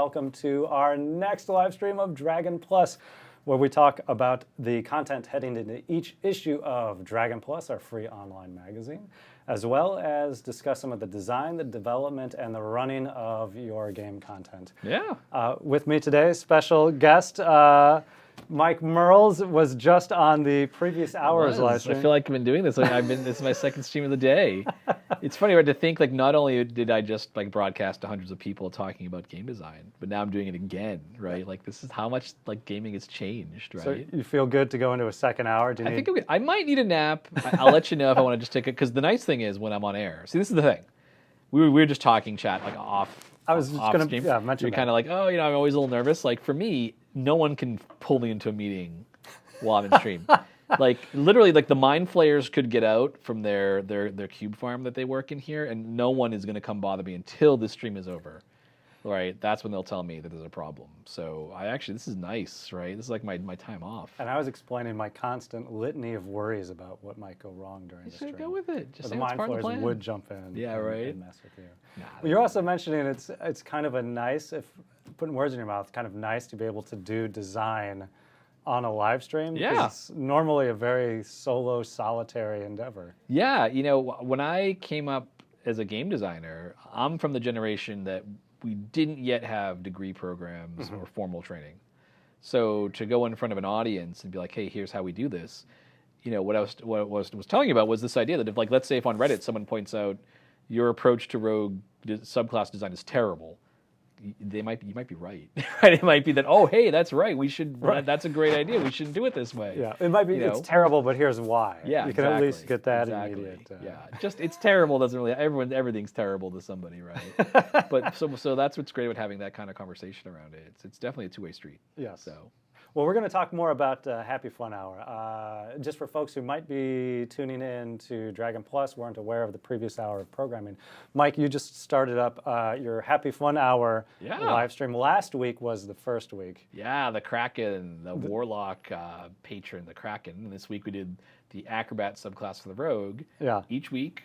welcome to our next live stream of Dragon Plus, where we talk about the content heading into each issue of Dragon Plus, our free online magazine, as well as discuss some of the design, the development, and the running of your game content. Yeah. With me today, special guest, Mike Merles was just on the previous hours live stream. I feel like I've been doing this. This is my second stream of the day. It's funny, right, to think like not only did I just like broadcast to hundreds of people talking about game design, but now I'm doing it again, right? Like this is how much like gaming has changed, right? So you feel good to go into a second hour? I might need a nap. I'll let you know if I want to just take it. Because the nice thing is when I'm on air. See, this is the thing. We were just talking chat like off. I was just going to mention. You're kind of like, oh, I'm always a little nervous. Like for me, no one can pull me into a meeting while I'm in stream. Like literally, like the mind flayers could get out from their cube farm that they work in here, and no one is going to come bother me until this stream is over. Right, that's when they'll tell me that there's a problem. So this is nice, right? This is like my time off. And I was explaining my constant litany of worries about what might go wrong during the stream. Go with it. Just the mind flayers would jump in. And mess with you. Well, you're also mentioning it's kind of a nice, if putting words in your mouth, kind of nice to be able to do design on a live stream. Yeah. It's normally a very solo, solitary endeavor. Yeah, when I came up as a game designer, I'm from the generation that we didn't yet have degree programs or formal training. So to go in front of an audience and be like, hey, here's how we do this, what I was telling you about was this idea that if, like, let's say if on Reddit someone points out your approach to rogue subclass design is terrible, you might be right. Right? It might be that, oh, hey, that's right. We should. Right. That's a great idea. We shouldn't do it this way. Yeah, it might be. It's terrible, but here's why. Yeah, you can at least get that immediate. Yeah, just it's terrible doesn't really. Everything's terrible to somebody, right? But so that's what's great about having that kind of conversation around it. It's definitely a two-way street. Yes. So. Well, we're going to talk more about Happy Fun Hour. Just for folks who might be tuning in to Dragon Plus, weren't aware of the previous hour of programming. Mike, you just started up your Happy Fun Hour live stream. Last week was the first week. Yeah, the Kraken, the Warlock patron, the Kraken. And this week we did the Acrobat subclass for the Rogue. Yeah. Each week,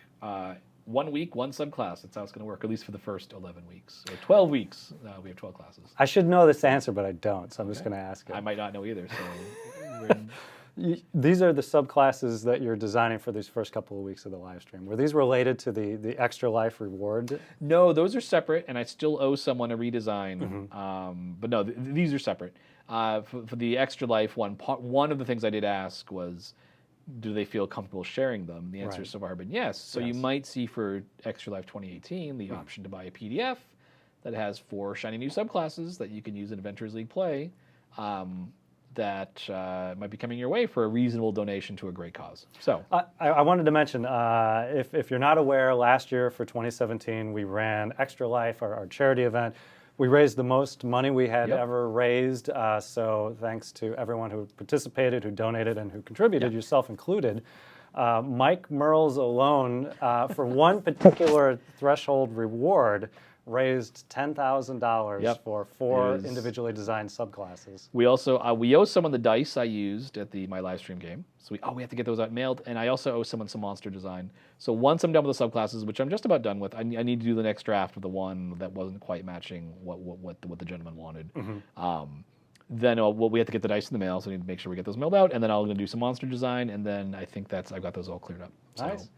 1 week, one subclass. That's how it's going to work, at least for the first 11 weeks. Or 12 weeks, we have 12 classes. I should know this answer, but I don't, so I'm just going to ask it. I might not know either. So these are the subclasses that you're designing for these first couple of weeks of the live stream. Were these related to the Extra Life reward? No, those are separate, and I still owe someone a redesign. But no, these are separate. For the Extra Life one of the things I did ask was, do they feel comfortable sharing them? The answer so far has been yes. So you might see for Extra Life 2018 the option to buy a PDF that has 4 shiny new subclasses that you can use in Adventurers League play that might be coming your way for a reasonable donation to a great cause. So I wanted to mention, if you're not aware, last year for 2017 we ran Extra Life, our charity event. We raised the most money we had ever raised, so thanks to everyone who participated, who donated, and who contributed, yourself included. Mike Merles alone, for one particular threshold reward, raised $10,000 for 4 individually designed subclasses. We also we owe someone the dice I used at my live stream game. So we have to get those out mailed, and I also owe someone some monster design. So once I'm done with the subclasses, which I'm just about done with, I need to do the next draft of the one that wasn't quite matching what the gentleman wanted. Then we have to get the dice in the mail, so I need to make sure we get those mailed out, and then I'm going to do some monster design, and then I think I've got those all cleared up. Nice.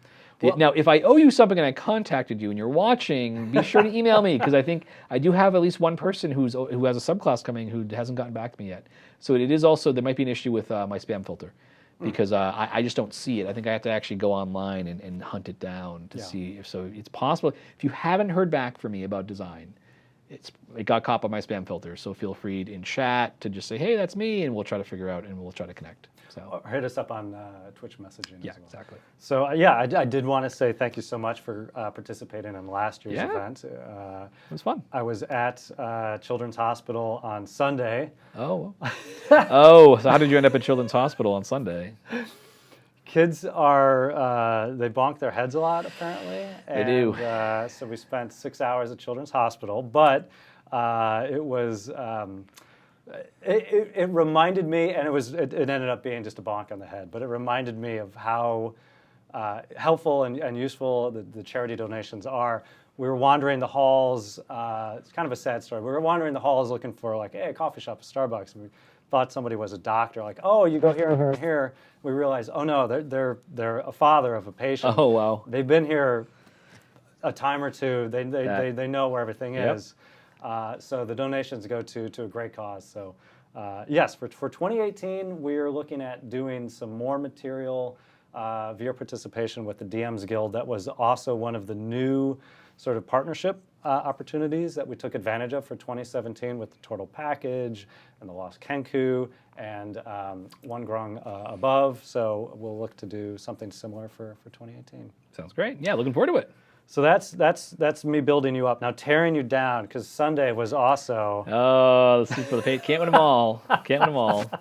Now, if I owe you something and I contacted you and you're watching, be sure to email me, because I think I do have at least one person who has a subclass coming who hasn't gotten back to me yet. So it is also, there might be an issue with my spam filter, because I just don't see it. I think I have to actually go online and hunt it down to see if so. It's possible. If you haven't heard back from me about design, it got caught by my spam filter. So feel free in chat to just say, hey, that's me, and we'll try to figure out and we'll try to connect. So hit us up on Twitch messaging. Yeah, as well. Exactly. So I did want to say thank you so much for participating in last year's event. It was fun. I was at Children's Hospital on Sunday. Oh. So how did you end up at Children's Hospital on Sunday? Kids are, they bonk their heads a lot, apparently. They do. So we spent 6 hours at Children's Hospital, but it was, it reminded me, and it ended up being just a bonk on the head, but it reminded me of how helpful and useful the charity donations are. We were wandering the halls. It's kind of a sad story. We were wandering the halls looking for like, hey, a coffee shop, a Starbucks. And we thought somebody was a doctor. Like, oh, you go here and here and here. We realized, oh no, they're a father of a patient. Oh wow. They've been here a time or two. They know where everything is. So the donations go to a great cause. So yes, for 2018, we're looking at doing some more material via participation with the DMs Guild. That was also one of the new sort of partnership opportunities that we took advantage of for 2017 with the Turtle Package and the Lost Kenku and One Grung Above. So we'll look to do something similar for 2018. Sounds great. Yeah, looking forward to it. So that's me building you up. Now tearing you down, because Sunday was also... Oh, let's see for the page. Can't win them all. Can't win them all.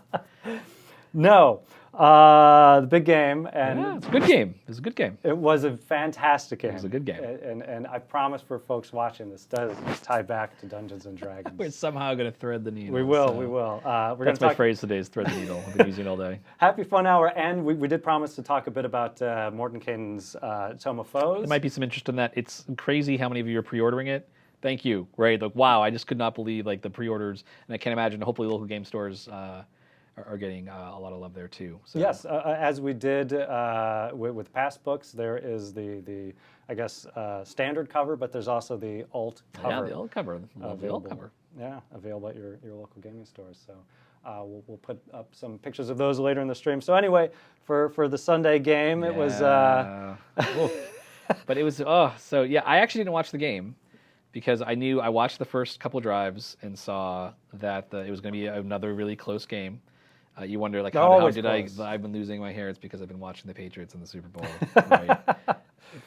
No. The big game. And yeah, it's a good game. It was a good game. It was a fantastic game. It was a good game. And I promise for folks watching, this does tie back to Dungeons & Dragons. We're somehow going to thread the needle. We will, so. we will. That's my phrase today is thread the needle. I've been using it all day. Happy Fun Hour, and we did promise to talk a bit about Mordenkainen's Tome Foes. There might be some interest in that. It's crazy how many of you are pre-ordering it. Thank you. Right? Like, wow, I just could not believe like the pre-orders, and I can't imagine. Hopefully, local game stores are getting a lot of love there too. So. Yes, as we did with past books, there is the I guess standard cover, but there's also the alt cover. Yeah, the alt cover. The alt cover. Yeah, available at your local gaming stores. So we'll put up some pictures of those later in the stream. So anyway, for the Sunday game, it was. But it was so yeah. I actually didn't watch the game because I watched the first couple drives and saw that it was going to be another really close game. You wonder, like, how did I've been losing my hair? It's because I've been watching the Patriots in the Super Bowl right?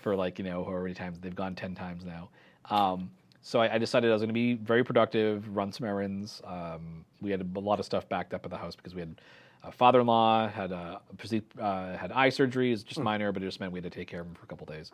For like, however many times. They've gone 10 times now. So I decided I was going to be very productive, run some errands. We had a lot of stuff backed up at the house because we had a father-in-law, had eye surgery. It's just minor, but it just meant we had to take care of him for a couple days.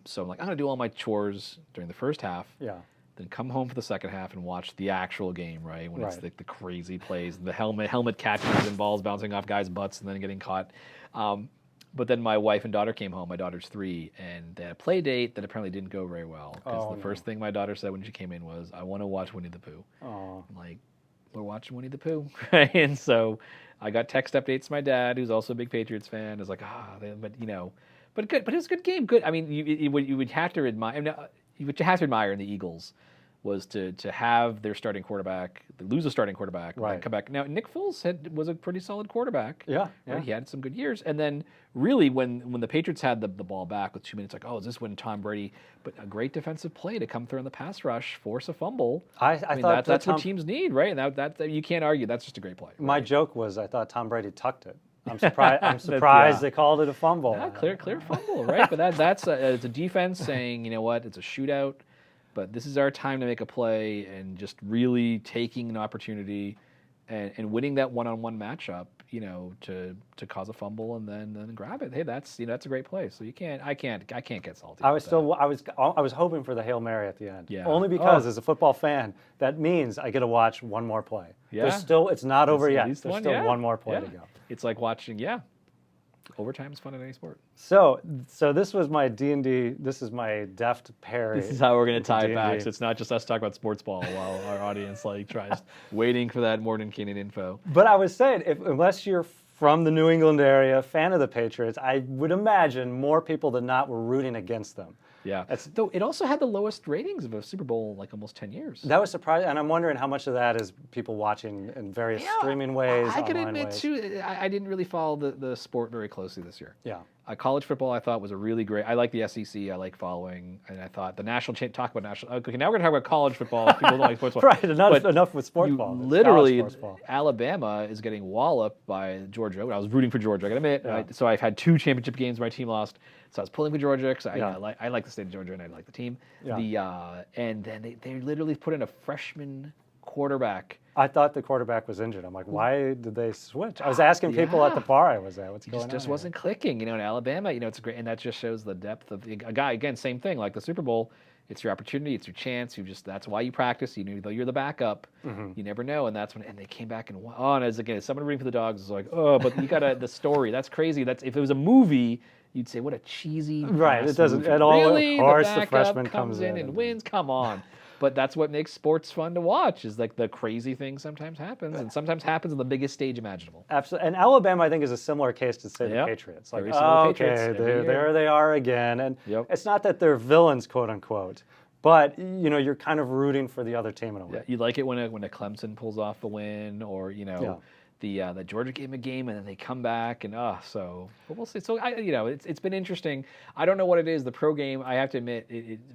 So I'm like, I'm going to do all my chores during the first half. Yeah. Then come home for the second half and watch the actual game, right? When it's the crazy plays, the helmet catches and balls bouncing off guys' butts and then getting caught. But then my wife and daughter came home. My daughter's 3, and they had a play date that apparently didn't go very well. Because first thing my daughter said when she came in was, I want to watch Winnie the Pooh. I'm like, we're watching Winnie the Pooh. And so I got text updates from my dad, who's also a big Patriots fan. I was like, but good. But it was a good game. Good. I mean, you would have to admire. What you have to admire in the Eagles was to have their starting quarterback, lose a starting quarterback, and come back. Now, Nick Foles was a pretty solid quarterback. Yeah. Right? He had some good years. And then really when the Patriots had the ball back with 2 minutes, like, is this when Tom Brady, but a great defensive play to come through on the pass rush, force a fumble. I thought that's what teams need, right? And that you can't argue. That's just a great play. Right? My joke was I thought Tom Brady tucked it. I'm surprised they called it a fumble. Yeah, clear fumble, right? But that's it's a defense saying, you know what, it's a shootout, but this is our time to make a play and just really taking an opportunity and winning that one-on-one matchup, to cause a fumble and then grab it. Hey, that's a great play. So I can't get salty. I was hoping for the Hail Mary at the end. Yeah. Only because as a football fan, that means I get to watch one more play. Yeah. It's not over yet. There's still one more play to go. It's like watching, overtime is fun in any sport. So this was my D&D, this is my deft parry. This is how we're going to tie it back. So it's not just us talking about sports ball while our audience tries waiting for that Mordenkainen info. But I was saying, unless you're from the New England area, fan of the Patriots, I would imagine more people than not were rooting against them. Yeah. Though it also had the lowest ratings of a Super Bowl in like almost 10 years. That was surprising, and I'm wondering how much of that is people watching in various streaming ways, I can admit, too, I didn't really follow the sport very closely this year. Yeah. College football I thought was a really great. I like the SEC. I like following, and I thought the national talk about national. Okay, now we're gonna talk about college football. People don't like sports ball. Right, enough with sports ball. Literally, Alabama is getting walloped by Georgia. I was rooting for Georgia. I gotta admit. Yeah. So I've had 2 championship games where my team lost. So I was pulling for Georgia because I like the state of Georgia and I like the team. Yeah. And then they literally put in a freshman quarterback. I thought the quarterback was injured. I'm like, why did they switch? I was asking people at the bar I was at, what's going on? It just wasn't clicking. In Alabama, it's great, and that just shows the depth of a guy. Again, same thing, like the Super Bowl. It's your opportunity. It's your chance. That's why you practice. Though you're the backup, you never know. And that's when, and they came back and won. And as someone rooting for the Dogs is like, but you got the story. That's crazy. If it was a movie, you'd say, what a cheesy Right, pass it doesn't move. at all. Really? Of course, the the backup freshman comes in and and wins? Come on. But that's what makes sports fun to watch, is like the crazy thing sometimes happens, and sometimes happens on the biggest stage imaginable. Absolutely. And Alabama, I think, is a similar case to, say, the Yep. Patriots. Very similar to Patriots okay, every year. there they are again. And Yep. it's not that they're villains, quote unquote, but you're kind of rooting for the other team in a way. Yeah, you like it when a Clemson pulls off a win, or the Georgia game a game, and then they come back, and so. But we'll see. So it's been interesting. I don't know what it is. The pro game, I have to admit,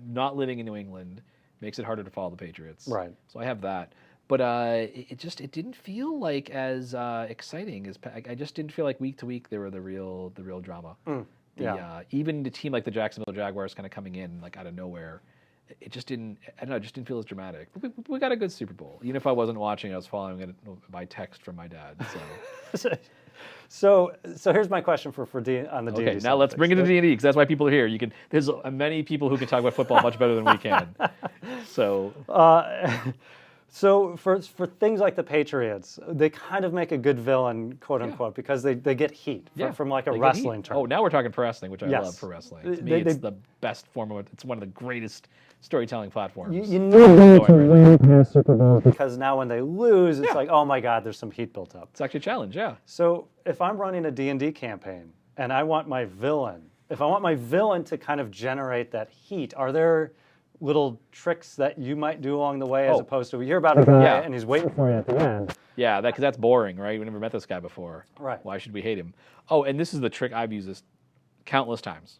not living in New England makes it harder to follow the Patriots. Right. So I have that. But it didn't feel like as exciting as I just didn't feel like week to week they were the real drama. Even the team like the Jacksonville Jaguars kind of coming in like out of nowhere, it just didn't. I don't know. It just didn't feel as dramatic. But we got a good Super Bowl. Even if I wasn't watching, I was following it by text from my dad. So. So here's my question for on the D&D. Okay, now let's bring it to D&D, because that's why people are here. There's many people who can talk about football much better than we can. So. So for things like the Patriots, they kind of make a good villain, quote unquote, because they get heat from like a wrestling term. Oh, now we're talking pro wrestling, which I love for wrestling. To me, it's the best form of it. It's one of the greatest storytelling platforms. You need to win past Super Bowls, because now when they lose, it's like, oh my God, there's some heat built up. It's actually a challenge, yeah. So if I'm running a D&D campaign and I want my villain, if I want my villain to kind of generate that heat, are there little tricks that you might do along the way, as opposed to, we hear about a guy and he's waiting for you at the end? Yeah, because that's boring, right? We never met this guy before. Right. Why should we hate him? Oh, and this is the trick I've used this countless times.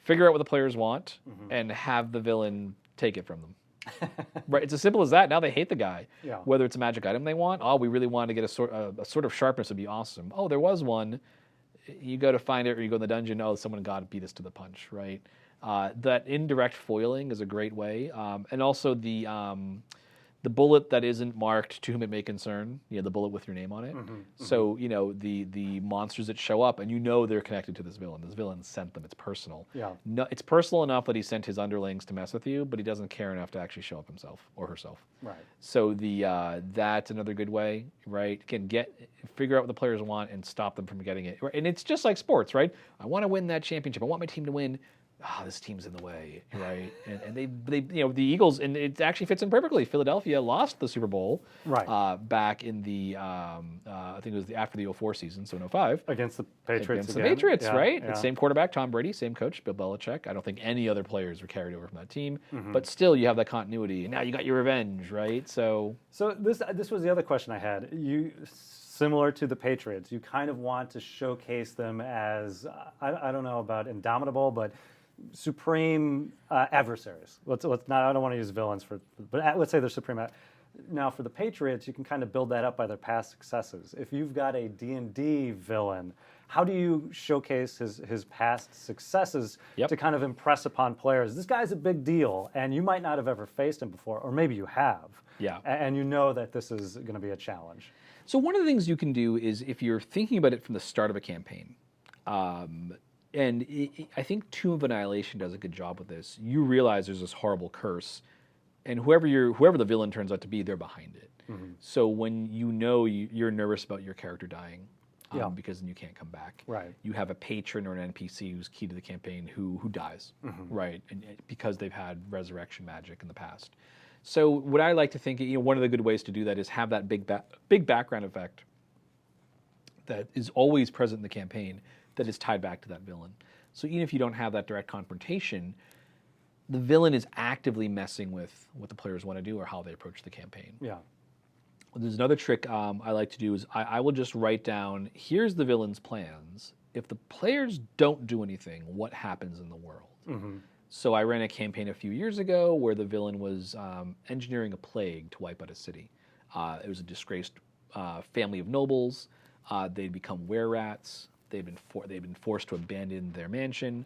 Figure out what the players want and have the villain take it from them. Right. It's as simple as that. Now they hate the guy. Yeah. Whether it's a magic item they want. Oh, we really want to get a sort of sharpness would be awesome. Oh, there was one. You go to find it, or you go in the dungeon. Oh, someone got to beat us to the punch. Right. That indirect foiling is a great way, and also the bullet that isn't marked "to whom it may concern," the bullet with your name on it. So the monsters that show up, and they're connected to this villain. This villain sent them. It's personal. Yeah. No, it's personal enough that he sent his underlings to mess with you, but he doesn't care enough to actually show up himself or herself. Right. So that's another good way, right? Figure out what the players want and stop them from getting it. And it's just like sports, right? I want to win that championship. I want my team to win. This team's in the way, right? And they the Eagles, and it actually fits in perfectly. Philadelphia lost the Super Bowl back in the I think it was after the 04 season, so in 05. Against the Patriots Against the Patriots, right? Yeah. Same quarterback, Tom Brady, same coach, Bill Belichick. I don't think any other players were carried over from that team, but still you have that continuity. And now you got your revenge, right? So this was the other question I had. Similar to the Patriots, you kind of want to showcase them as, I don't know about indomitable, but supreme adversaries. Let's not. I don't want to use villains but let's say they're supreme. Now for the Patriots, you can kind of build that up by their past successes. If you've got a D&D villain, how do you showcase his past successes to kind of impress upon players? This guy's a big deal, and you might not have ever faced him before, or maybe you have. Yeah. And you know that this is going to be a challenge. So one of the things you can do is, if you're thinking about it from the start of a campaign, and I think Tomb of Annihilation does a good job with this. You realize there's this horrible curse, and whoever the villain turns out to be, they're behind it. So when you're nervous about your character dying, because then you can't come back. Right. You have a patron or an NPC who's key to the campaign who dies, right? And because they've had resurrection magic in the past. So what I like to think, one of the good ways to do that is have that big background effect that is always present in the campaign, that is tied back to that villain. So even if you don't have that direct confrontation, the villain is actively messing with what the players want to do or how they approach the campaign. Yeah. There's another trick I like to do is I will just write down, here's the villain's plans. If the players don't do anything, what happens in the world? So I ran a campaign a few years ago where the villain was engineering a plague to wipe out a city. It was a disgraced family of nobles. They'd become were-rats. They've been forced to abandon their mansion.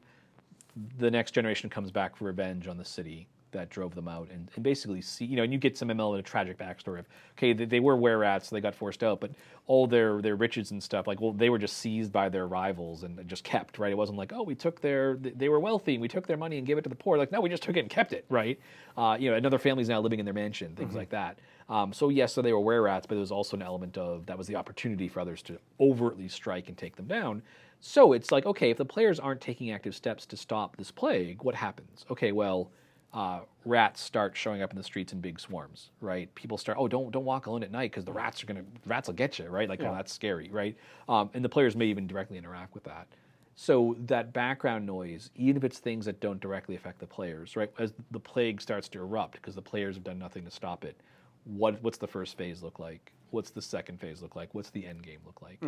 The next generation comes back for revenge on the city that drove them out, and basically see, and you get some ML in a tragic backstory of, okay, they were were-rats, so they got forced out, but all their riches and stuff, like, well, they were just seized by their rivals and just kept, right? It wasn't like, oh, we took they were wealthy and we took their money and gave it to the poor. Like, no, we just took it and kept it, right? Another family's now living in their mansion, things like that. So yes, so they were were-rats, but there was also an element of that was the opportunity for others to overtly strike and take them down. So it's like, okay, if the players aren't taking active steps to stop this plague, what happens? Okay, well, rats start showing up in the streets in big swarms, right? People start, oh, don't walk alone at night because the rats will get you, right? Like, oh, that's scary, right? And the players may even directly interact with that. So that background noise, even if it's things that don't directly affect the players, right? As the plague starts to erupt because the players have done nothing to stop it, what's the first phase look like? What's the second phase look like? What's the end game look like?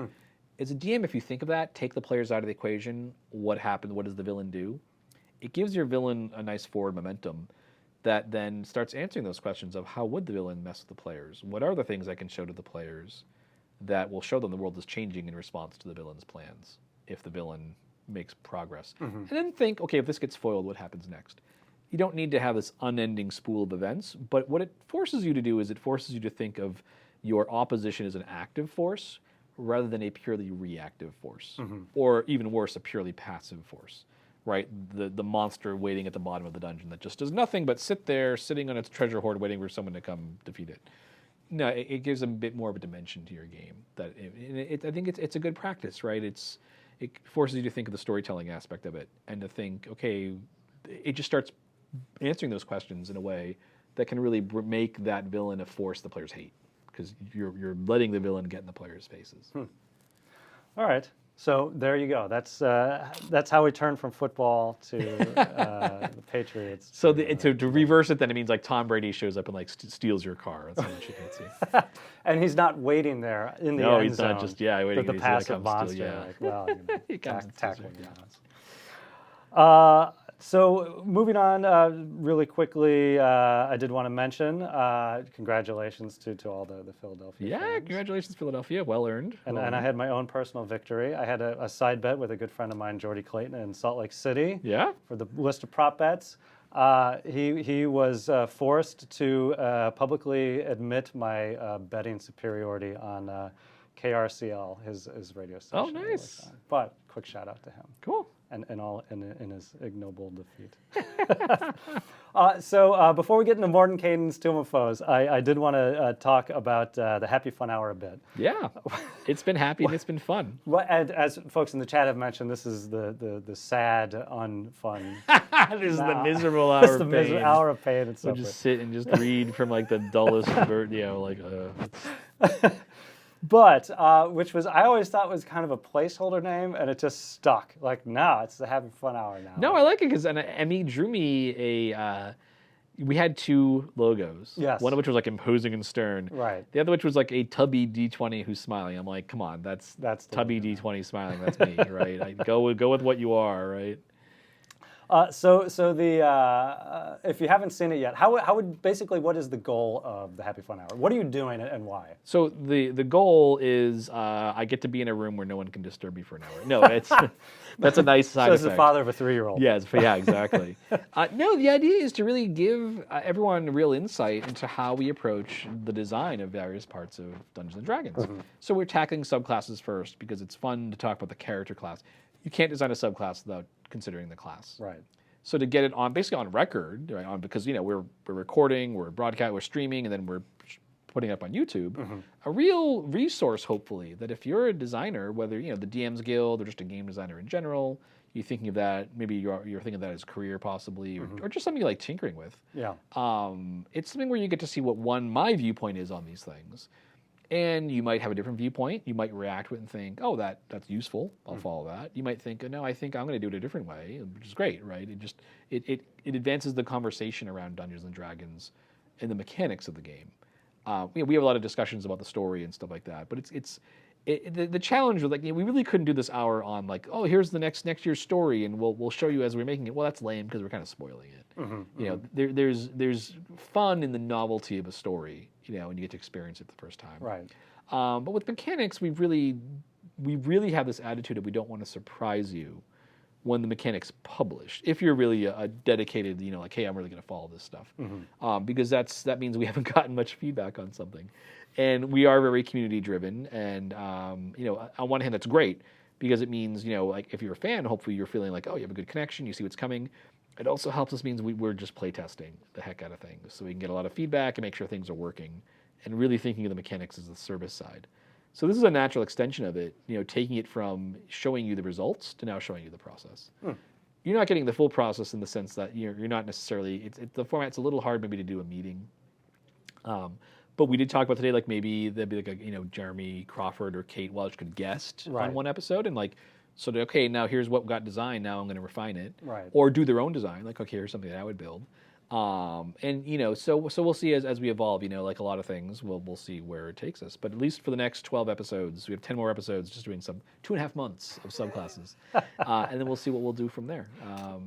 As a DM, if you think of that, take the players out of the equation, what happens, what does the villain do? It gives your villain a nice forward momentum that then starts answering those questions of how would the villain mess with the players? What are the things I can show to the players that will show them the world is changing in response to the villain's plans if the villain makes progress? And then think, okay, if this gets foiled, what happens next? You don't need to have this unending spool of events, but what it forces you to do is it forces you to think of your opposition as an active force rather than a purely reactive force, or even worse, a purely passive force, right? The monster waiting at the bottom of the dungeon that just does nothing but sit there, sitting on its treasure hoard, waiting for someone to come defeat it. No, it gives a bit more of a dimension to your game. That I think it's a good practice, right? It forces you to think of the storytelling aspect of it and to think, okay, it just starts answering those questions in a way that can really make that villain a force the players hate, because you're letting the villain get in the players' faces. All right, so there you go. That's how we turn from football to the Patriots. So to reverse it, then it means like Tom Brady shows up and like steals your car. That's what you can see. And he's not waiting there in the end zone. Not just waiting. The passive monster. Steal, yeah. Like, well, he comes tackling us. So moving on really quickly, I did want to mention congratulations to all the Philadelphia fans. Congratulations, Philadelphia. Well earned. And I had my own personal victory. I had a side bet with a good friend of mine, Jordy Clayton, in Salt Lake City. Yeah. For the list of prop bets. He was forced to publicly admit my betting superiority on KRCL, his radio station. Oh, nice. But quick shout out to him. Cool. And in his ignoble defeat. So before we get into Mordenkaisen's Tomb of Foes, I did want to talk about the Happy Fun Hour a bit. Yeah, it's been happy and it's been fun. Well, and as folks in the chat have mentioned, this is the sad, unfun. This is the miserable hour This is of the pain. miserable hour of pain. It's We'll just sit and just read from like the dullest But, which was, I always thought was kind of a placeholder name, and it just stuck. Like, no, it's the Happy Fun Hour now. No, I like it because Emmy drew me we had two logos. Yes. One of which was like imposing and stern. Right. The other which was like a tubby D20 who's smiling. I'm like, come on, that's tubby D20 smiling. That's me, right? Go with what you are, right? So the if you haven't seen it yet, what is the goal of the Happy Fun Hour? What are you doing and why? So the goal is I get to be in a room where no one can disturb me for an hour. No, it's that's a nice side effect. So as the father of a 3-year-old. Yeah, exactly. No, the idea is to really give everyone real insight into how we approach the design of various parts of Dungeons & Dragons. Mm-hmm. So we're tackling subclasses first because it's fun to talk about the character class. You can't design a subclass without considering the class. Right. So to get it basically on record, right, because we're recording, we're broadcasting, we're streaming, and then we're putting it up on YouTube. Mm-hmm. A real resource, hopefully, that if you're a designer, whether the DM's Guild or just a game designer in general, you're thinking of that, maybe you're thinking of that as career possibly, or just something you like tinkering with. Yeah. It's something where you get to see what my viewpoint is on these things. And you might have a different viewpoint. You might react to it and think, oh, that's useful. I'll follow that. You might think, oh, no, I think I'm going to do it a different way, which is great, right? It advances the conversation around Dungeons and Dragons and the mechanics of the game. We have a lot of discussions about the story and stuff like that. But the challenge was we really couldn't do this hour on here's the next year's story and we'll show you as we're making it. Well, that's lame because we're kind of spoiling it. Mm-hmm. There's fun in the novelty of a story. When you get to experience it the first time. Right. But with mechanics, we really have this attitude of we don't want to surprise you when the mechanic's published. If you're really a dedicated, like, hey, I'm really going to follow this stuff, because that means we haven't gotten much feedback on something, and we are very community driven. And on one hand, that's great because it means like if you're a fan, hopefully you're feeling like, oh, you have a good connection, you see what's coming. It also helps us means we're just play testing the heck out of things, so we can get a lot of feedback and make sure things are working, and really thinking of the mechanics as the service side. So this is a natural extension of it, taking it from showing you the results to now showing you the process. You're not getting the full process in the sense that you're not necessarily, the format's a little hard maybe to do a meeting. But we did talk about today, like maybe there'd be like a, Jeremy Crawford or Kate Welch could guest on one episode and like, so okay, now here's what got designed, now I'm going to refine it. Or do their own design, like, okay, here's something that I would build. So we'll see as we evolve, like a lot of things, we'll see where it takes us. But at least for the next 12 episodes, we have 10 more episodes, just doing some 2.5 months of subclasses. And then we'll see what we'll do from there.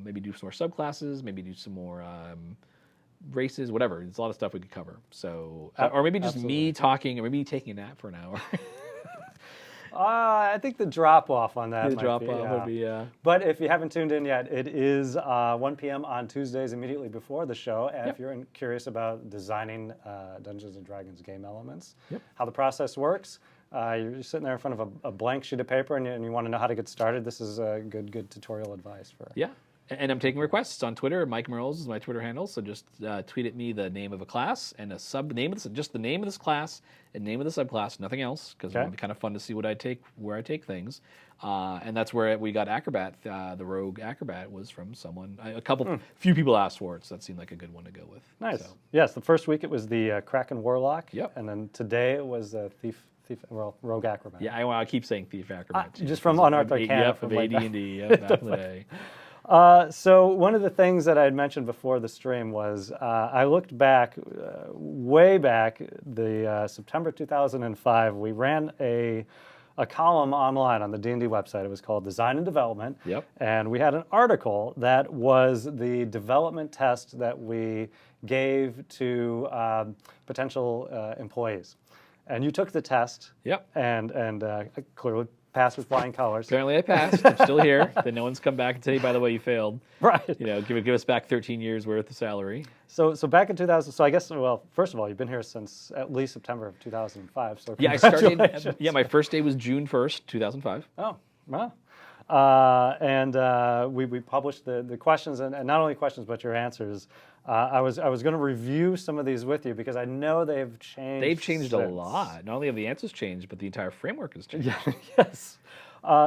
Maybe do some more subclasses, maybe do some more races, whatever. There's a lot of stuff we could cover. So, or maybe just me talking, or maybe taking a nap for an hour. I think the drop-off on that would be, But if you haven't tuned in yet, it is 1 p.m. on Tuesdays immediately before the show. And if you're curious about designing Dungeons & Dragons game elements, how the process works, you're sitting there in front of a blank sheet of paper and you want to know how to get started, this is good tutorial advice for Yeah. And I'm taking requests on Twitter. Mike Merles is my Twitter handle, so just tweet at me the name of a class and a sub name of just the name of this class and name of the subclass, nothing else, because it'll be kind of fun to see where I take things. And that's where we got Acrobat. The Rogue Acrobat was from someone. Few people asked for it, so that seemed like a good one to go with. Nice. So. Yes, the first week it was the Kraken Warlock. Yep. And then today it was Rogue Acrobat. Yeah, I keep saying Thief Acrobat. Just from Unearthed Arcana. Yep, of AD&D, back in the day. So one of the things that I had mentioned before the stream was I looked back, way back, the September 2005. We ran a column online on the D&D website. It was called Design and Development. Yep. And we had an article that was the development test that we gave to potential employees. And you took the test. Yep. And clearly passed with flying colors. Apparently I passed. I'm still here. Then no one's come back and tell you, by the way, you failed. Right. Give us back 13 years worth of salary. So back in 2000, so I guess, well, first of all, you've been here since at least September of 2005. So I started, my first day was June 1st, 2005. Oh, wow. We published the questions, and not only questions, but your answers. I was going to review some of these with you because I know they've changed. They've changed a lot. Not only have the answers changed, but the entire framework has changed. Yeah, yes.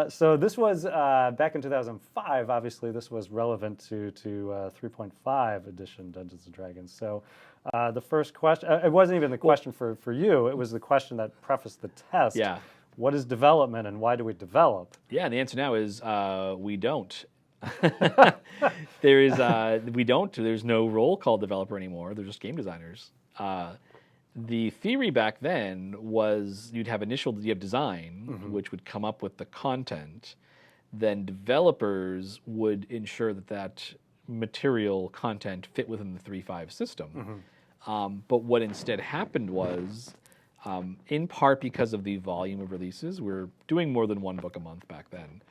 So this was back in 2005. Obviously, this was relevant to 3.5 edition Dungeons & Dragons. So the first question, it wasn't even the question for you. It was the question that prefaced the test. Yeah. What is development and why do we develop? Yeah, and the answer now is we don't. We don't. There's no role called developer anymore. They're just game designers. The theory back then was you have design, which would come up with the content. Then developers would ensure that material content fit within the 3.5 system. But what instead happened was, in part because of the volume of releases, we're doing more than one book a month back then.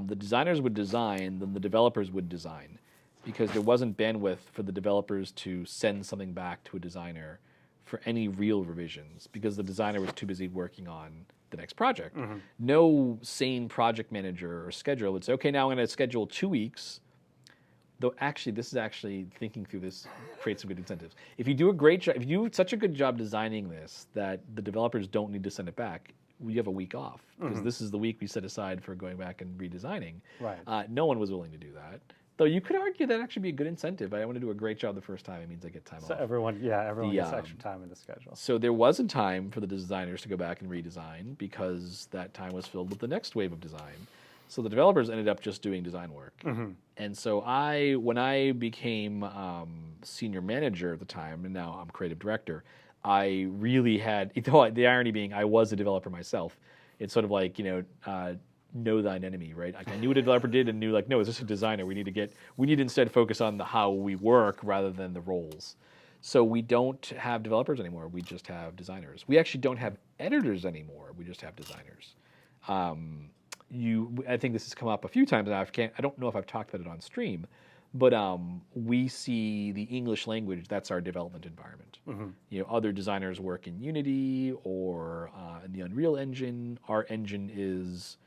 The designers would design, then the developers would design, because there wasn't bandwidth for the developers to send something back to a designer for any real revisions, because the designer was too busy working on the next project. No sane project manager or scheduler would say, okay, now I'm going to schedule 2 weeks. Though actually, thinking through this creates some good incentives. If you do a great job, if you do such a good job designing this that the developers don't need to send it back, you have a week off, because this is the week we set aside for going back and redesigning. Right. No one was willing to do that. Though you could argue that actually be a good incentive. I want to do a great job the first time. It means I get time off. So everyone gets extra time in the schedule. So there wasn't time for the designers to go back and redesign because that time was filled with the next wave of design. So the developers ended up just doing design work. And so when I became senior manager at the time, and now I'm creative director, I really had, the irony being I was a developer myself. It's sort of like, know thine enemy, right? Like I knew what a developer did and knew like, no, it's just a designer. We need to instead focus on how we work rather than the roles. So we don't have developers anymore. We just have designers. We actually don't have editors anymore. We just have designers. I think this has come up a few times now. I don't know if I've talked about it on stream, but we see the English language, that's our development environment. Other designers work in Unity or in the Unreal Engine. Our engine is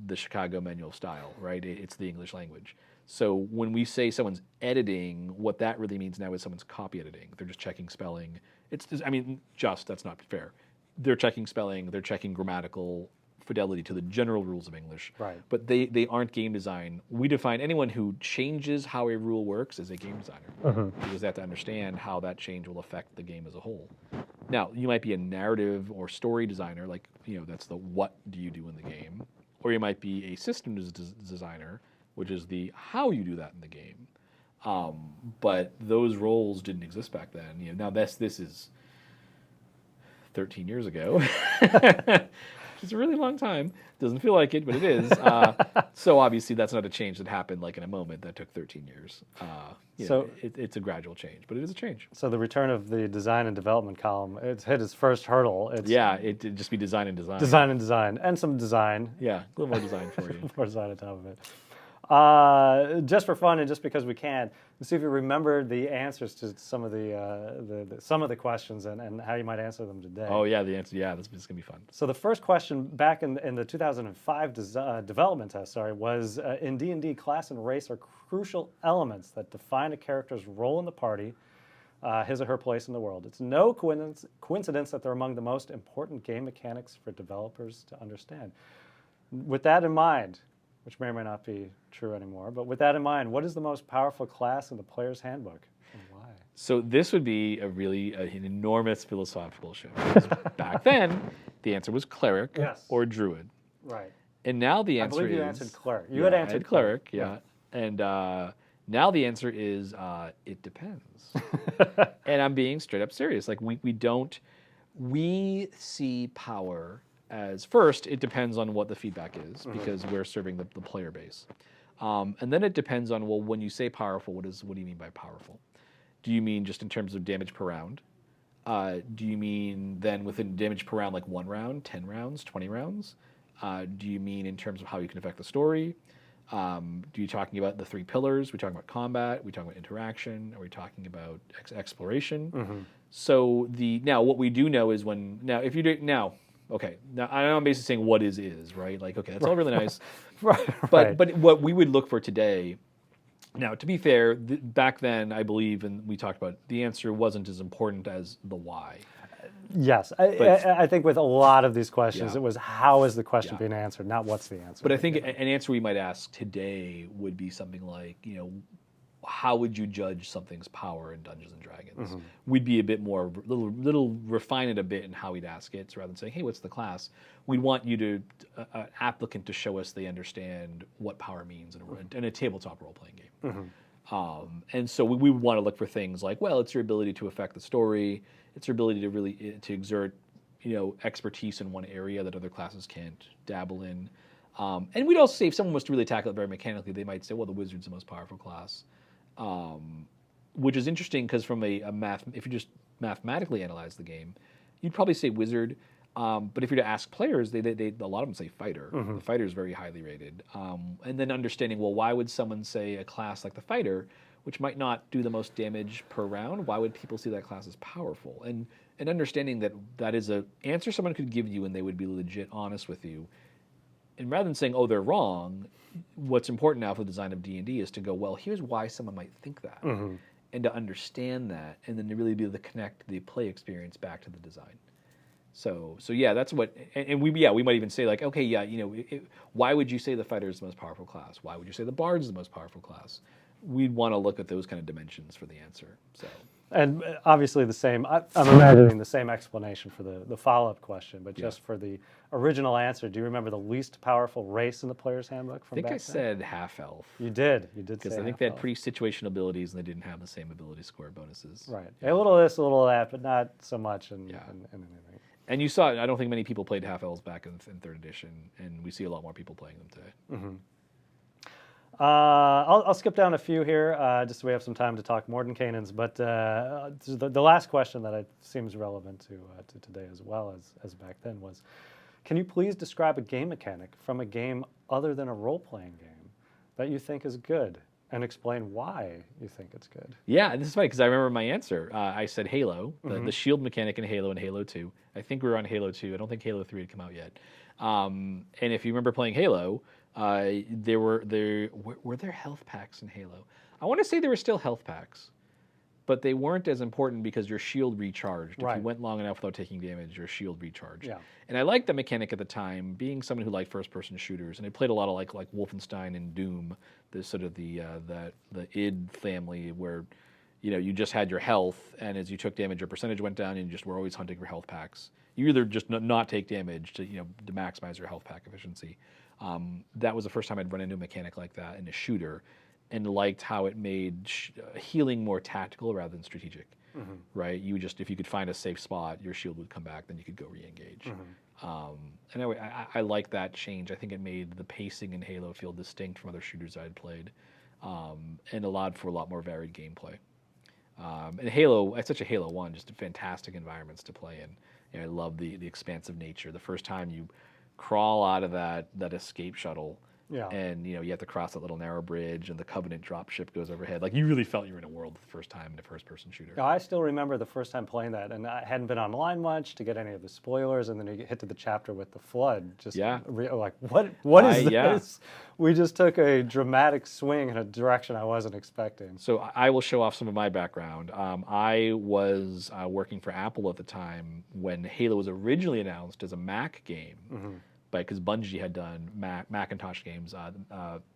the Chicago manual style, right? It's the English language. So when we say someone's editing, what that really means now is someone's copy editing. They're just checking spelling. That's not fair. They're checking spelling, they're checking grammatical fidelity to the general rules of English. Right. But they aren't game design. We define anyone who changes how a rule works as a game designer, because they have to understand how that change will affect the game as a whole. Now, you might be a narrative or story designer, that's the what do you do in the game, or you might be a systems designer, which is the how you do that in the game. But those roles didn't exist back then. Now this is 13 years ago. It's a really long time. Doesn't feel like it, but it is. So obviously that's not a change that happened like in a moment. That took 13 years. It's a gradual change, but it is a change. So the return of the design and development column, it's hit its first hurdle. It'd just be design and design. Design and design, and some design. Yeah, a little more design for you. More design on top of it. Just for fun and just because we can, let's see if you remember the answers to some of the questions and how you might answer them today. Oh yeah, the answer. Yeah, this is gonna be fun. So the first question back in the 2005 development test, was in D&D, class and race are crucial elements that define a character's role in the party, his or her place in the world. It's no coincidence that they're among the most important game mechanics for developers to understand. With that in mind, which may or may not be true anymore, but with that in mind, what is the most powerful class in the player's handbook, and why? So this would be an enormous philosophical shift. Back then, the answer was cleric or druid. Right. And now the answer is... I believe you answered cleric. You had answered cleric, yeah. And now the answer is it depends. And I'm being straight up serious. Like we see power as first, it depends on what the feedback is, because we're serving the player base. And then it depends on, well, when you say powerful, what do you mean by powerful? Do you mean just in terms of damage per round? Do you mean then within damage per round, like 1 round, 10 rounds, 20 rounds? Do you mean in terms of how you can affect the story? Do you talking about the 3 pillars? Are we talking about combat? Are we talking about interaction? Are we talking about exploration? So now what we do know is okay, now I'm basically saying what is, right? Like, okay, that's all really nice. But what we would look for today, now to be fair, back then I believe, and we talked about, the answer wasn't as important as the why. Yes, I think with a lot of these questions, it was how is the question being answered, not what's the answer. But I think an answer we might ask today would be something like, how would you judge something's power in Dungeons and Dragons? We'd be a bit more, little refine it a bit in how we'd ask it, so rather than saying, hey, what's the class? We'd want you to, an applicant to show us they understand what power means in a tabletop role-playing game. And so we would want to look for things like, well, it's your ability to affect the story, it's your ability to really to exert, expertise in one area that other classes can't dabble in. And we'd also say if someone was to really tackle it very mechanically, they might say, well, the wizard's the most powerful class. Which is interesting because from if you just mathematically analyze the game, you'd probably say wizard. But if you're to ask players, they a lot of them say fighter. The fighter is very highly rated. And then understanding, well, why would someone say a class like the fighter, which might not do the most damage per round, why would people see that class as powerful? And understanding that is an answer someone could give you and they would be legit honest with you. And rather than saying, oh, they're wrong, what's important now for the design of D&D is to go, well, here's why someone might think that. And to understand that, and then to really be able to connect the play experience back to the design. So yeah, that's what, and we might even say like, okay, why would you say the fighter is the most powerful class? Why would you say the bard is the most powerful class? We'd want to look at those kind of dimensions for the answer. So. And obviously the same, I'm imagining the same explanation for the follow-up question, but just for the original answer, do you remember the least powerful race in the player's handbook from back then? I think I said half-elf. You did say because I think they had pretty situational abilities and they didn't have the same ability score bonuses. Right. Yeah. A little of this, a little of that, but not so much in anything. And you saw it, I don't think many people played half-elves back in 3rd edition, and we see a lot more people playing them today. I'll skip down a few here, just so we have some time to talk Mordenkainens. But the last question that seems relevant to today as well as back then was, Can you please describe a game mechanic from a game other than a role-playing game that you think is good, and explain why you think it's good? Yeah, this is funny because I remember my answer. I said Halo, the shield mechanic in Halo and Halo 2. I think we were on Halo 2. I don't think Halo 3 had come out yet. And if you remember playing Halo, were there health packs in Halo? I want to say there were still health packs, but they weren't as important because your shield recharged. Right. If you went long enough without taking damage, your shield recharged. Yeah. And I liked the mechanic at the time, being someone who liked first-person shooters, and I played a lot of like Wolfenstein and Doom, the sort of the id family where, you know, you just had your health, and as you took damage, your percentage went down, and you just were always hunting for health packs. You either just not take damage to maximize your health pack efficiency. That was the first time I'd run into a mechanic like that in a shooter, and liked how it made healing more tactical rather than strategic. Right? You just, if you could find a safe spot, your shield would come back, then you could go re-engage. And I like that change. I think it made the pacing in Halo feel distinct from other shooters I'd played, and allowed for a lot more varied gameplay. And Halo, it's such a Halo 1, just fantastic environments to play in. You know, I love the expansive nature. The first time you crawl out of that escape shuttle, and you have to cross that little narrow bridge, and the Covenant dropship goes overhead. Like, you really felt you were in a world the first time in a first-person shooter. I still remember the first time playing that, and I hadn't been online much to get any of the spoilers, and then you hit to the chapter with the flood. Just like, what is this? Yeah. We just took a dramatic swing in a direction I wasn't expecting. So I will show off some of my background. I was working for Apple at the time when Halo was originally announced as a Mac game. Because Bungie had done Macintosh games,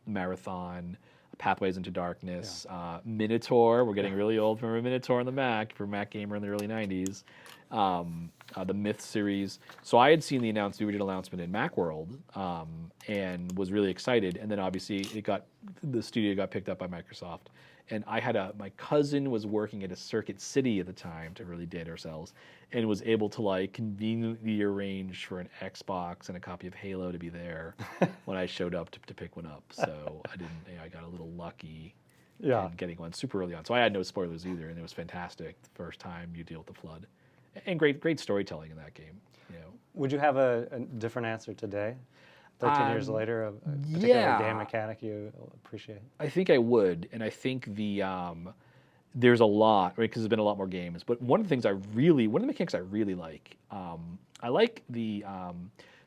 Marathon, Pathways into Darkness, Minotaur. We're getting really old. Remember Minotaur on the Mac for Mac Gamer in the early 90s. The Myth series. So I had seen the original announcement in Macworld, and was really excited. And then obviously the studio got picked up by Microsoft. And I had my cousin was working at a Circuit City at the time, to really date ourselves, and was able to like conveniently arrange for an Xbox and a copy of Halo to be there when I showed up to pick one up. So I got a little lucky in getting one super early on. So I had no spoilers either, and it was fantastic the first time you deal with the flood. And great storytelling in that game. Would you have a different answer today? 13 years later, a particular game mechanic you appreciate? I think I would, and I think there's a lot, right? Because there's been a lot more games. But one of the mechanics I really like, I like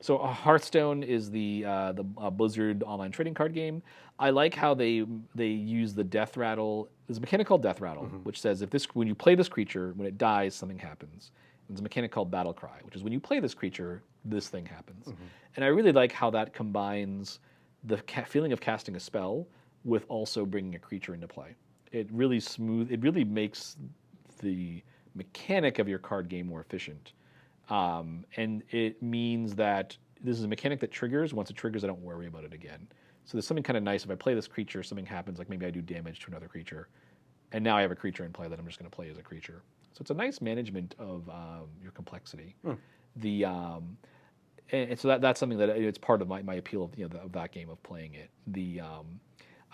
so Hearthstone is the Blizzard online trading card game. I like how they use the death rattle. There's a mechanic called death rattle, which says when you play this creature, when it dies, something happens. There's a mechanic called battle cry, which is when you play this creature, this thing happens. And I really like how that combines the feeling of casting a spell with also bringing a creature into play. It really makes the mechanic of your card game more efficient. And it means that this is a mechanic that triggers. Once it triggers, I don't worry about it again. So there's something kind of nice. If I play this creature, something happens, like maybe I do damage to another creature, and now I have a creature in play that I'm just going to play as a creature. So it's a nice management of your complexity. And so that's something that it's part of my appeal of that game, of playing it.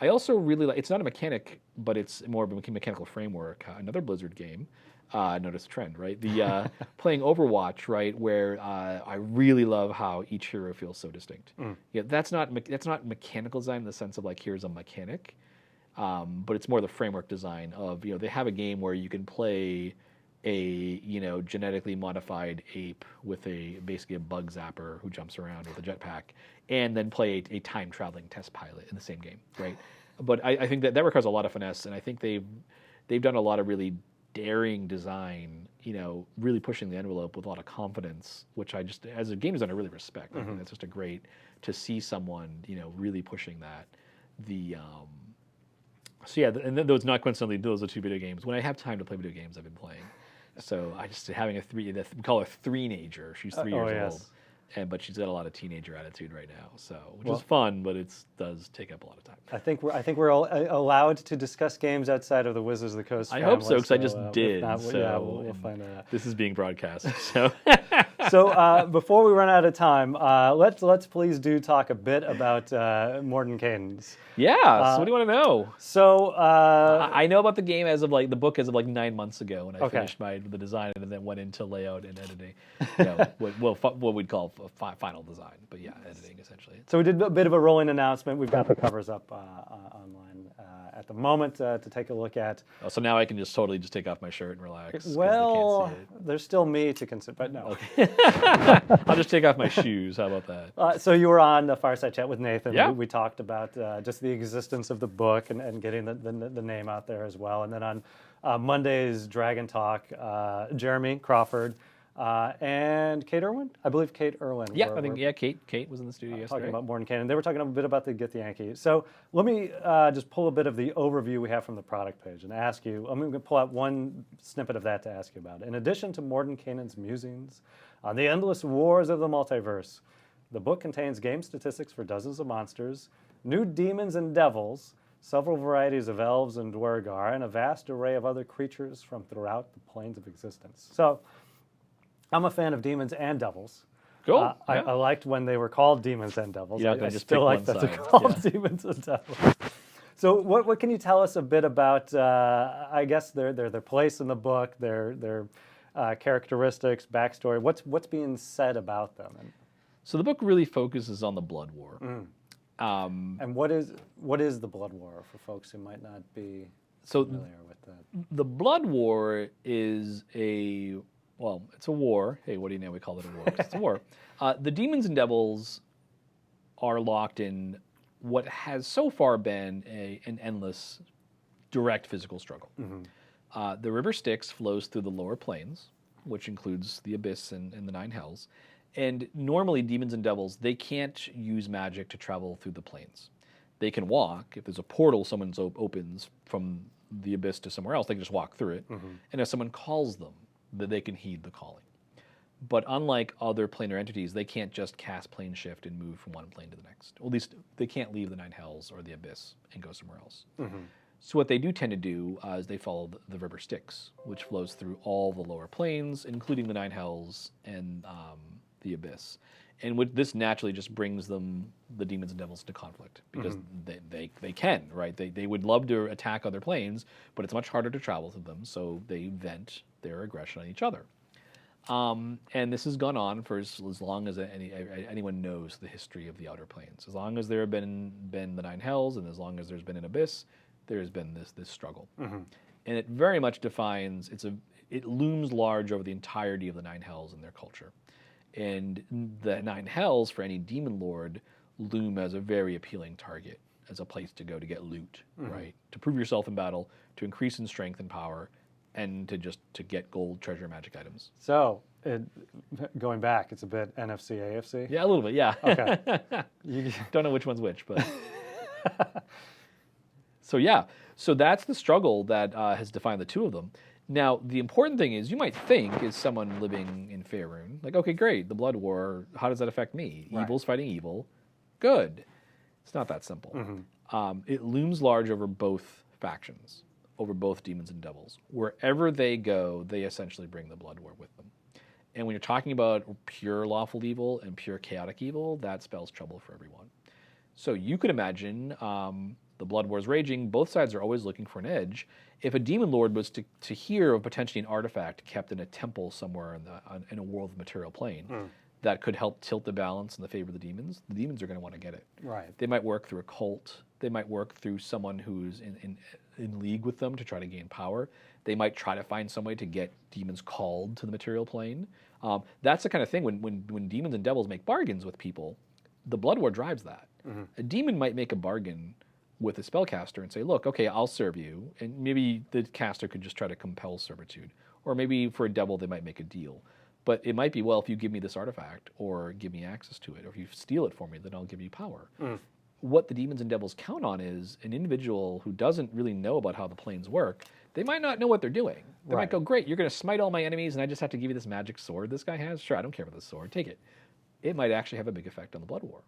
I also really like, it's not a mechanic, but it's more of a mechanical framework. Another Blizzard game. Notice a trend, right? The playing Overwatch, right, where I really love how each hero feels so distinct. Yeah, that's not mechanical design in the sense of like, here's a mechanic, but it's more the framework design of, they have a game where you can play a genetically modified ape with basically a bug zapper who jumps around with a jetpack, and then play a time traveling test pilot in the same game, right? But I think that requires a lot of finesse, and I think they've done a lot of really daring design, really pushing the envelope with a lot of confidence, which I just, as a game designer, really respect. I think that's just great to see someone, really pushing that. So yeah, and then those, not coincidentally, those are two video games. When I have time to play video games, I've been playing. So I just having we call her three-nager. She's 3 years old, but she's got a lot of teenager attitude right now. So which is fun, but it does take up a lot of time. I think we're all allowed to discuss games outside of the Wizards of the Coast. I hope so, because I just did. Not, so we'll find out. This is being broadcast. So so before we run out of time, let's please talk a bit about Mordenkainen's. Yeah. So what do you want to know? So I know about the game as of the book as of 9 months ago when I finished the design and then went into layout and editing. What we'd call final design. But yeah, editing essentially. So we did a bit of a rolling announcement. We've got the covers up online at the moment to take a look at. Oh, so now I can just totally just take off my shirt and relax. 'Cause Well, they can't see it. there's still me to consider, but no. Okay. I'll just take off my shoes. How about that? So you were on the Fireside Chat with Nathan. Yeah. We talked about just the existence of the book and getting the name out there as well. And then on Monday's Dragon Talk, Jeremy Crawford and Kate Irwin. I believe Kate Irwin. Yeah, Kate was in the studio yesterday. Talking about Mordenkainen. They were talking a bit about the Get the Yankee. So let me just pull a bit of the overview we have from the product page and ask you. I'm going to pull out one snippet of that to ask you about. In addition to Mordenkainen's musings on the endless wars of the multiverse, the book contains game statistics for dozens of monsters, new demons and devils, several varieties of elves and dwergar, and a vast array of other creatures from throughout the planes of existence. So I'm a fan of demons and devils. Cool. I liked when they were called demons and devils. Yeah, I just still pick like one that they're side. called Yeah. demons and devils. So what can you tell us a bit about, I guess, their place in the book, their characteristics, backstory? What's being said about them? So the book really focuses on the Blood War. And what is the Blood War for folks who might not be familiar with that? The Blood War is it's a war. Hey, what do you know? We call it a war. 'Cause it's a war. The demons and devils are locked in what has so far been an endless, direct physical struggle. The river Styx flows through the lower planes, which includes the Abyss and the Nine Hells. And normally, demons and devils, they can't use magic to travel through the planes. They can walk. If there's a portal someone opens from the Abyss to somewhere else, they can just walk through it. And if someone calls them, that they can heed the calling. But unlike other planar entities, they can't just cast plane shift and move from one plane to the next. Or at least they can't leave the Nine Hells or the Abyss and go somewhere else. So what they do tend to do is they follow the river Styx, which flows through all the lower planes, including the Nine Hells and the Abyss. And this naturally just brings the demons and devils into conflict because they can, right? They would love to attack other planes, but it's much harder to travel through them, so they vent their aggression on each other. And this has gone on for as long as anyone knows the history of the outer planes. As long as there have been the Nine Hells, and as long as there's been an Abyss, there's been this struggle. And it very much defines, it looms large over the entirety of the Nine Hells and their culture. And the Nine Hells, for any demon lord, loom as a very appealing target, as a place to go to get loot, right? To prove yourself in battle, to increase in strength and power, and to get gold, treasure, magic items. So, going back, it's a bit NFC, AFC? Yeah, a little bit, yeah. Okay. Don't know which one's which, but... So that's the struggle that has defined the two of them. Now, the important thing is, you might think, as someone living in Faerun, like, okay, great, the Blood War, how does that affect me? Right. Evil's fighting evil. Good. It's not that simple. It looms large over both factions, over both demons and devils. Wherever they go, they essentially bring the Blood War with them. And when you're talking about pure lawful evil and pure chaotic evil, that spells trouble for everyone. So you could imagine the Blood War is raging. Both sides are always looking for an edge. If a demon lord was to hear of potentially an artifact kept in a temple somewhere in a world of material plane that could help tilt the balance in the favor of the demons are going to want to get it. Right. They might work through a cult. They might work through someone who's in league with them to try to gain power. They might try to find some way to get demons called to the material plane. That's the kind of thing when demons and devils make bargains with people, the Blood War drives that. A demon might make a bargain with a spellcaster and say, look, okay, I'll serve you. And maybe the caster could just try to compel servitude. Or maybe for a devil, they might make a deal. But it might be, well, if you give me this artifact or give me access to it, or if you steal it for me, then I'll give you power. What the demons and devils count on is an individual who doesn't really know about how the planes work. They might not know what they're doing. They might go, great, you're going to smite all my enemies and I just have to give you this magic sword this guy has? Sure, I don't care about this sword. Take it. It might actually have a big effect on the Blood War.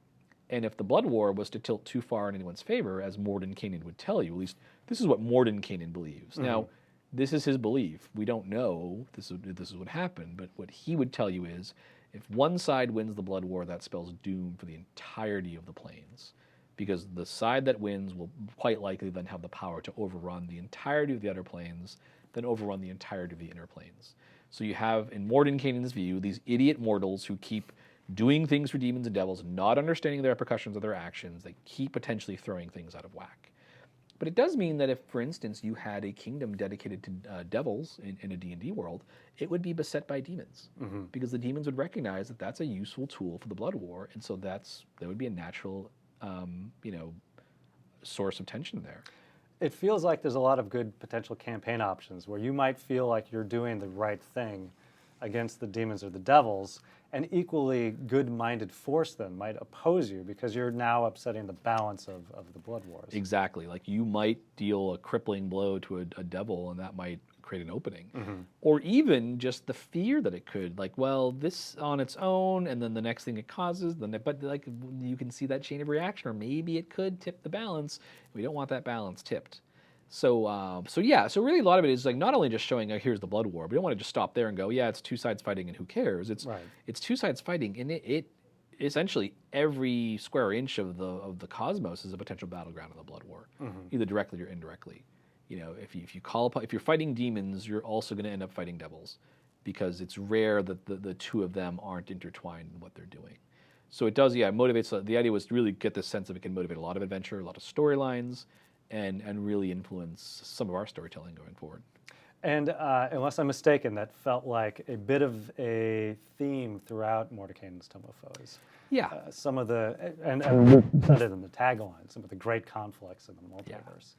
And if the Blood War was to tilt too far in anyone's favor, as Mordenkainen would tell you, at least this is what Mordenkainen believes. Now, this is his belief. We don't know this is what happened, but what he would tell you is, if one side wins the Blood War, that spells doom for the entirety of the planes. Because the side that wins will quite likely then have the power to overrun the entirety of the outer planes, then overrun the entirety of the inner planes. So you have, in Mordenkainen's view, these idiot mortals who keep doing things for demons and devils, not understanding the repercussions of their actions. They keep potentially throwing things out of whack. But it does mean that if, for instance, you had a kingdom dedicated to devils in a D&D world, it would be beset by demons. Because the demons would recognize that that's a useful tool for the Blood War, and so that would be a natural, source of tension there. It feels like there's a lot of good potential campaign options where you might feel like you're doing the right thing against the demons or the devils, an equally good-minded force then might oppose you because you're now upsetting the balance of the Blood Wars. Exactly. Like you might deal a crippling blow to a devil, and that might create an opening. Or even just the fear that it could, like, well, this on its own, and then the next thing it causes, but like you can see that chain of reaction, or maybe it could tip the balance. We don't want that balance tipped. So really a lot of it is like not only just showing, here's the Blood War, but we don't want to just stop there and go, yeah, it's two sides fighting and who cares? It's two sides fighting, and it essentially every square inch of the cosmos is a potential battleground in the Blood War, either directly or indirectly. If you're fighting demons, you're also going to end up fighting devils, because it's rare that the two of them aren't intertwined in what they're doing. So it does, motivates. The idea was to really get this sense of it can motivate a lot of adventure, a lot of storylines, and really influence some of our storytelling going forward. And unless I'm mistaken, that felt like a bit of a theme throughout Mordenkainen's Tome of Foes. Yeah. Some of the, and we said it in the tagline, some of the great conflicts in the multiverse.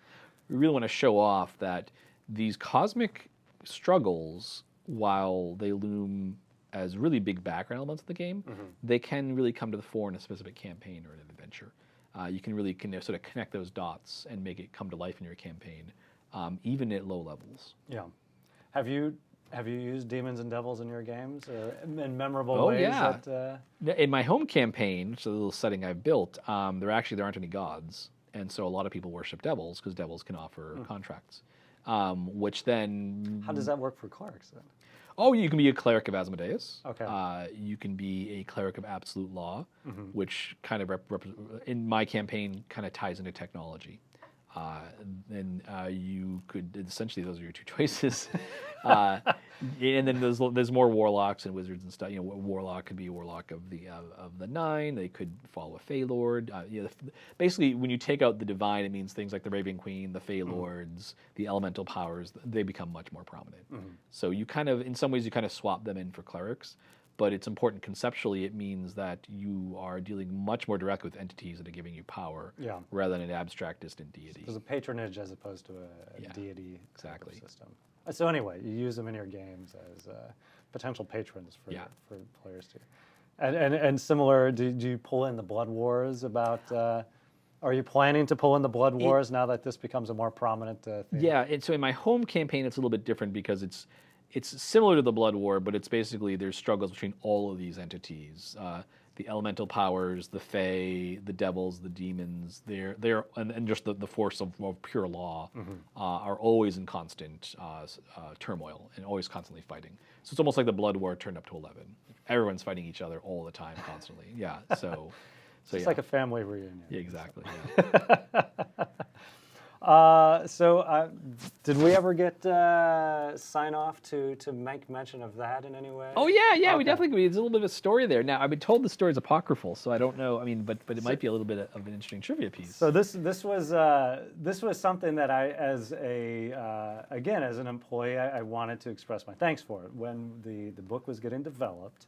We really want to show off that these cosmic struggles, while they loom as really big background elements of the game, they can really come to the fore in a specific campaign or an adventure. You can really sort of connect those dots and make it come to life in your campaign, even at low levels. Yeah. Have you used demons and devils in your games or in memorable ways? Yeah. In my home campaign, so the little setting I've built, there aren't any gods, and so a lot of people worship devils because devils can offer contracts. Which then... How does that work for clerics then? Oh, you can be a cleric of Asmodeus. Okay. You can be a cleric of absolute law, which kind of, in my campaign, kind of ties into technology. And you could, essentially, those are your two choices. And then there's more warlocks and wizards and stuff. Warlock could be a warlock of the Nine. They could follow a Fey Lord. Basically, when you take out the divine, it means things like the Raven Queen, the Fey Lords, the elemental powers. They become much more prominent. So you kind of, in some ways, you kind of swap them in for clerics. But it's important conceptually. It means that you are dealing much more directly with entities that are giving you power, rather than an abstract, distant deity. There's a patronage as opposed to a deity exactly. system. So anyway, you use them in your games as potential patrons for players too. And similar, do you pull in the Blood Wars about? Are you planning to pull in the Blood Wars now that this becomes a more prominent theme? Yeah, and so in my home campaign, it's a little bit different because it's similar to the Blood War, but it's basically there's struggles between all of these entities. The elemental powers, the Fae, the devils, the demons, and just the force of pure law are always in constant turmoil and always constantly fighting. So it's almost like the Blood War turned up to 11. Everyone's fighting each other all the time, constantly. Yeah, so it's like a family reunion. Yeah, exactly. Did we ever get sign off to make mention of that in any way? Oh yeah, okay. We definitely. There's a little bit of a story there. Now I've been told the story is apocryphal, so I don't know. I mean, but it might be a little bit of an interesting trivia piece. So this was something that I, as an employee, I wanted to express my thanks for it. When the book was getting developed,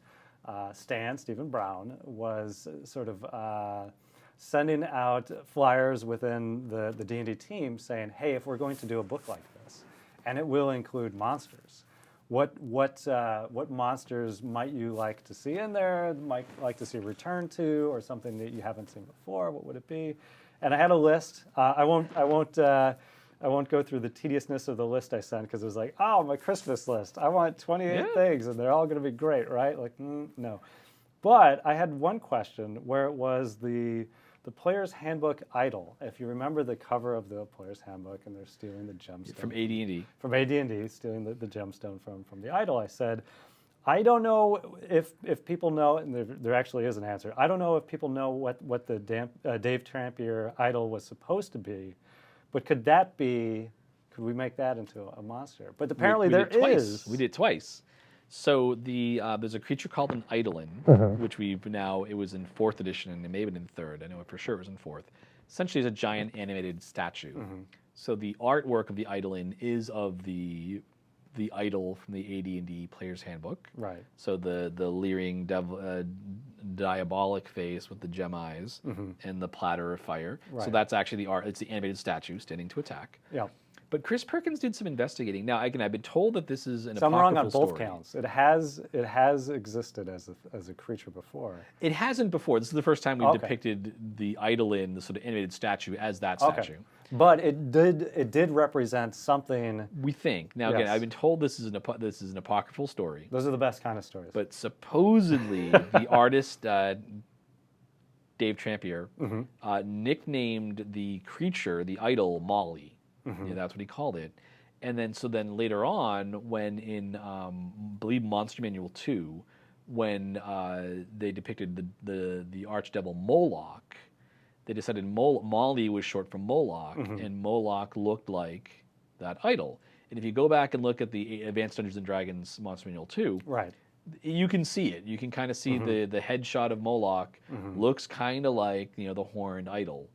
Stephen Brown was sort of sending out flyers within the D&D team saying, hey, if we're going to do a book like this, and it will include monsters, what monsters might you like to see in there, might like to see return to, or something that you haven't seen before, what would it be? And I had a list. I won't go through the tediousness of the list I sent, because it was like, oh, my Christmas list. I want 28 things, and they're all going to be great, right? Like, no. But I had one question where it was the Player's Handbook Idol. If you remember the cover of the Player's Handbook, and they're stealing the gemstone. From AD&D. From AD&D, stealing the gemstone from the idol. I said, I don't know if people know, and there actually is an answer. I don't know if people know what the Dave Trampier idol was supposed to be, but could we make that into a monster? But apparently there is. We did it twice. So there's a creature called an Eidolon, which it was in 4th edition, and it may have been in 3rd. I know for sure it was in 4th. Essentially, it's a giant animated statue. So the artwork of the Eidolon is of the idol from the AD&D Player's Handbook. Right. So the leering diabolic face with the gem eyes and the platter of fire. Right. So that's actually the art. It's the animated statue standing to attack. Yeah. But Chris Perkins did some investigating. Now, again, I've been told that this is an So I'm wrong on apocryphal both story. counts. It has existed as a creature before. It hasn't before. This is the first time we've depicted the Eidolon, the sort of animated statue, as that statue. But it did represent something. We think. Now, again, I've been told this is an apocryphal story. Those are the best kind of stories. But supposedly, the artist Dave Trampier nicknamed the creature, the idol, Molly. Yeah, that's what he called it. And then later on, when in I believe Monster Manual 2, when they depicted the archdevil Moloch, they decided Molly was short for Moloch, and Moloch looked like that idol. And if you go back and look at the Advanced Dungeons and Dragons Monster Manual 2, right, you can see it. You can kind of see the headshot of Moloch looks kind of like the horned idol.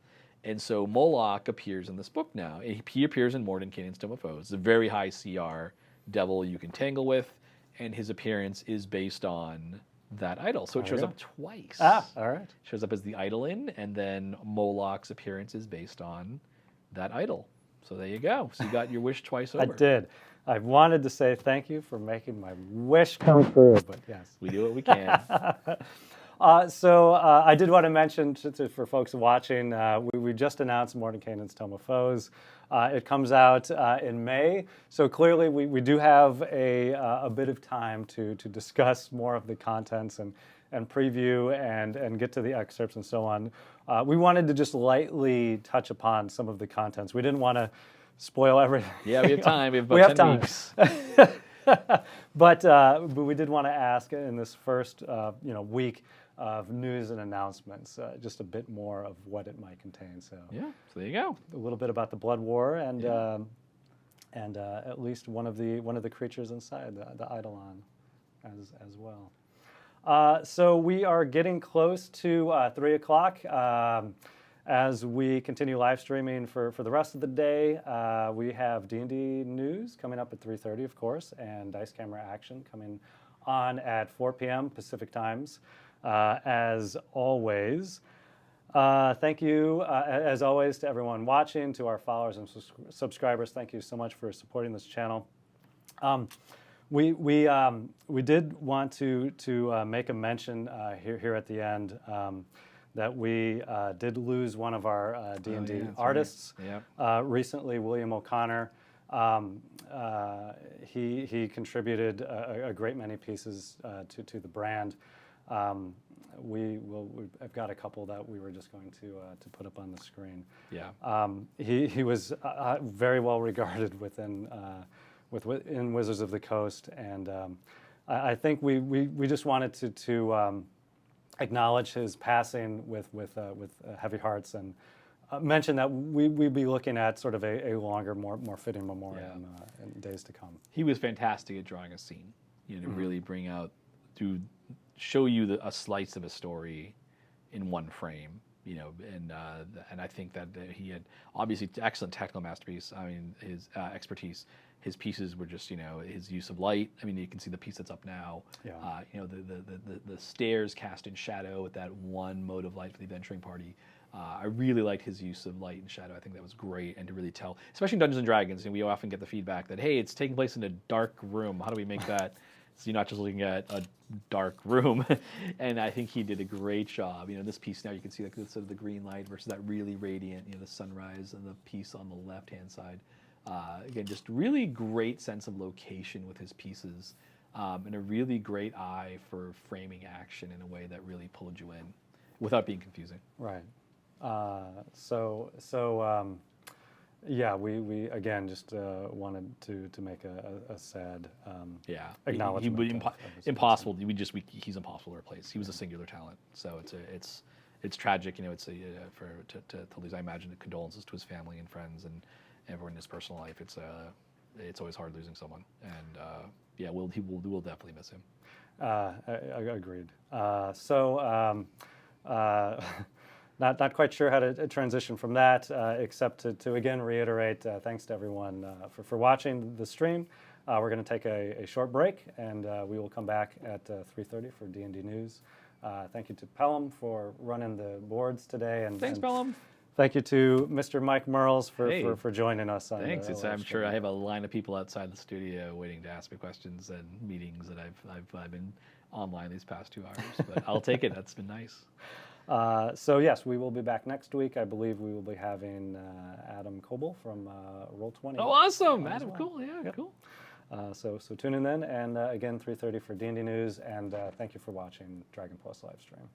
And so Moloch appears in this book now. He appears in Mordenkainen's Tome of Foes. It's a very high CR devil you can tangle with, and his appearance is based on that idol. So it shows up twice. Ah, all right. Shows up as the Eidolon, and then Moloch's appearance is based on that idol. So there you go. So you got your wish twice over. I did. I wanted to say thank you for making my wish come true, but yes. We do what we can. So I did want to mention for folks watching, we just announced Mordenkainen's Tome of Foes. It comes out in May, so clearly we do have a bit of time to discuss more of the contents and preview and get to the excerpts and so on. We wanted to just lightly touch upon some of the contents. We didn't want to spoil everything. Yeah, we have time. We have about 10 weeks. But we did want to ask in this first week of news and announcements, just a bit more of what it might contain. So so there you go. A little bit about the Blood War and at least one of the creatures inside the Eidolon as well. So we are getting close to 3 o'clock. As we continue live streaming for the rest of the day, we have D&D news coming up at 3:30, of course, and Dice Camera Action coming on at 4 p.m. Pacific times. As always, thank you, as always, to everyone watching, to our followers and subscribers. Thank you so much for supporting this channel. We did want to make a mention here at the end. That we did lose one of our D&D artists recently, William O'Connor. He contributed a great many pieces to the brand. I've got a couple that we were just going to put up on the screen. Yeah. He was very well regarded within Wizards of the Coast, and I think we just wanted to acknowledge his passing with heavy hearts, and mention that we'd be looking at sort of a longer, more fitting memorial in days to come. He was fantastic at drawing a scene, to really bring out, to show you a slice of a story in one frame, and I think that he had obviously excellent technical masterpiece. I mean, his expertise. His pieces were just, his use of light. I mean, you can see the piece that's up now. Yeah. The stairs cast in shadow with that one mode of light for the adventuring party. I really liked his use of light and shadow. I think that was great, and to really tell, especially in Dungeons and Dragons, we often get the feedback that, hey, it's taking place in a dark room. How do we make that so you're not just looking at a dark room? And I think he did a great job. This piece now you can see like sort of the green light versus that really radiant, the sunrise, and the piece on the left-hand side. Again, just really great sense of location with his pieces, and a really great eye for framing action in a way that really pulled you in without being confusing. Right. We again just wanted to make a sad acknowledgement. Impossible. He's impossible to replace. He was a singular talent. So it's tragic. To lose. I imagine the condolences to his family and friends and everyone in his personal life. It's always hard losing someone, and yeah, we'll definitely miss him. Agreed. Not quite sure how to transition from that, except to again reiterate thanks to everyone for watching the stream. We're going to take a short break, and we will come back at 3:30 for D&D News. Thank you to Pelham for running the boards today. Thanks, Pelham. Thank you to Mr. Mike Merles for joining us on Thanks. the I'm sure I have a line of people outside the studio waiting to ask me questions and meetings that I've been online these past 2 hours. But I'll take it. That's been nice. So yes, we will be back next week. I believe we will be having Adam Coble from Roll20. Oh, awesome! Adam, well. cool. Yeah, Yep. cool. So tune in then, and again 3:30 for D&D News. And thank you for watching Dragon Plus live stream.